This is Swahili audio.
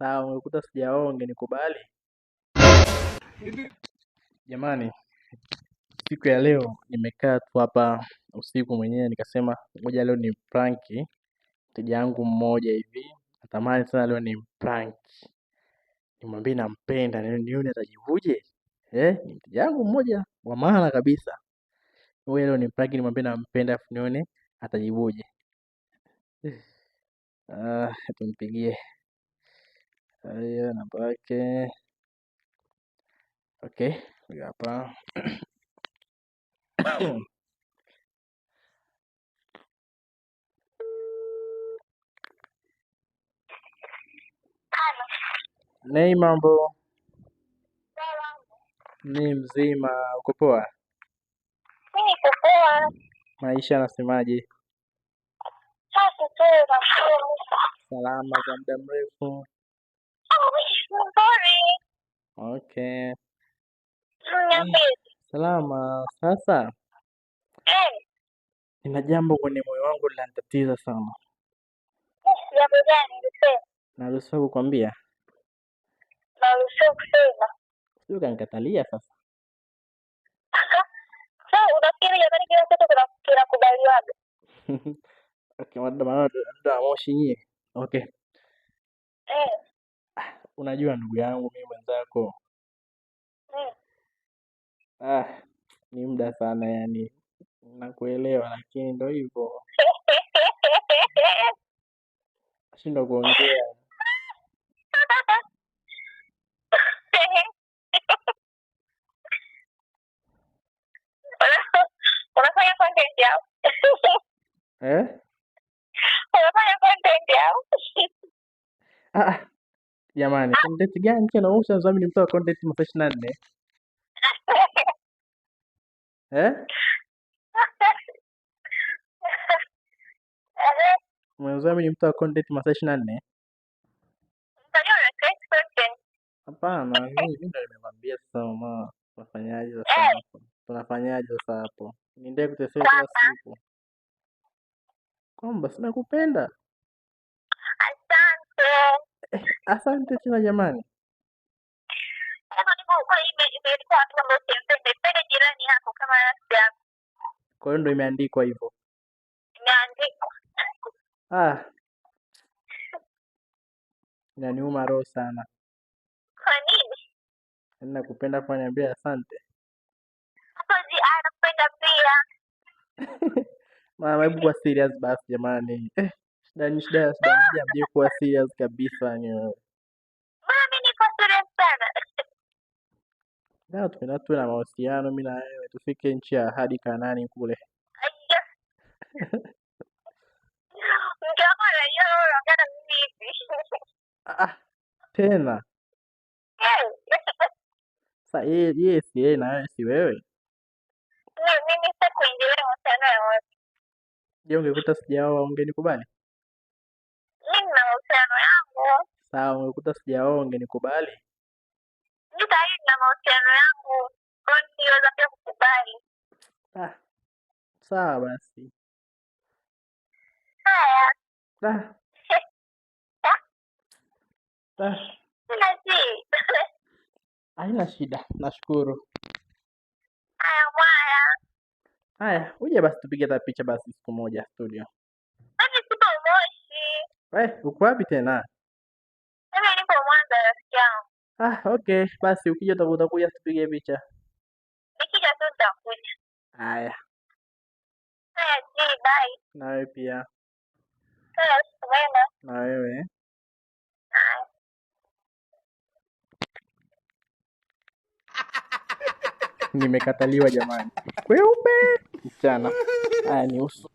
Sawa, umekuta sijaoa ungenikubali? Jamani, siku ya leo nimekaa tu hapa usiku mwenyewe nikasema ngoja leo ni pranki mteja wangu mmoja hivi. Natamani sana leo ni pranki. Nimwambie nampenda, nione atajibuje? Ni mteja wangu mmoja wa maana kabisa. Ngoja leo ni pranki nimwambie nampenda afu nione atajibuje. Tumpigie. Haya, namba yake. Okay, huyu hapa. Nei, mambo? Ni mzima, uko poa? Mimi niko poa. Maisha yanasemaje? Sasa tu nashukuru. Salama za muda mrefu. Nzuri. Okay. Niambie. Salama. Sasa nina jambo kwenye moyo wangu linanitatiza sana. Jambo gani niseme? Naruhusiwa kukwambia? Naruhusiwa kusema. Sio kanikatalia sasa. Sasa unafikiri jamani kila kitu kinakubaliwaga? Okay, wadada moshi nyie. Okay. Unajua ndugu yangu mimi mwenzako. Ni muda sana yani. Nakuelewa lakini ndio hivyo. Nashindwa kuongea. Unafanya content yao? Unafanya content yao? Jamani, content gani tena unaosha nzami ni mtoa content masaa 24? Mwanzo ni mtoa content masaa 24? Hapana, mimi ndio nimemwambia sasa mama, tunafanyaje sasa hapo? Tunafanyaje sasa hapo? Niendelee kuteseka kila siku? Kwamba sina kupenda. Asante. Asante tena jamani. Kwa hiyo ndio imeandikwa hivyo. Imeandikwa. Inaniuma roho sana. Kwa nini? Nakupenda kwa niambia asante. Sababu anapenda pia. Mama, hebu kuwa serious basi jamani. Shida mje kuwa serious kabisa ni wewe. Mimi niko serious sana. Na tuwe na mahusiano mimi na wewe tufike nchi ya hadi Kanani kule. Mjomba leo unaongea mimi hivi. Tena. Sasa yeye na wewe si wewe? Mimi sitakuingilia mahusiano yoyote. Je, ungekuta sijaoa ungenikubali? Mimi na mahusiano yangu. Sawa, ungekuta sijaoa ungenikubali? Mimi tayari na mahusiano yangu. Kwa nini siweza pia kukubali? Sawa basi. Haya. Haina shida, nashukuru. Haya mwaya. Haya, uje basi tupige hata picha basi siku moja studio. Mimi sipo Moshi. Uko wapi tena? Mimi nipo Mwanza rafiki yangu. Okay, basi ukija utakuja tupige picha. Nikija tu nitakuja. Haya. Haya, bye. Na wewe pia. Haya, usikwenda. Na wewe. Nimekataliwa jamani. Kweupe mchana. Haya ni uso.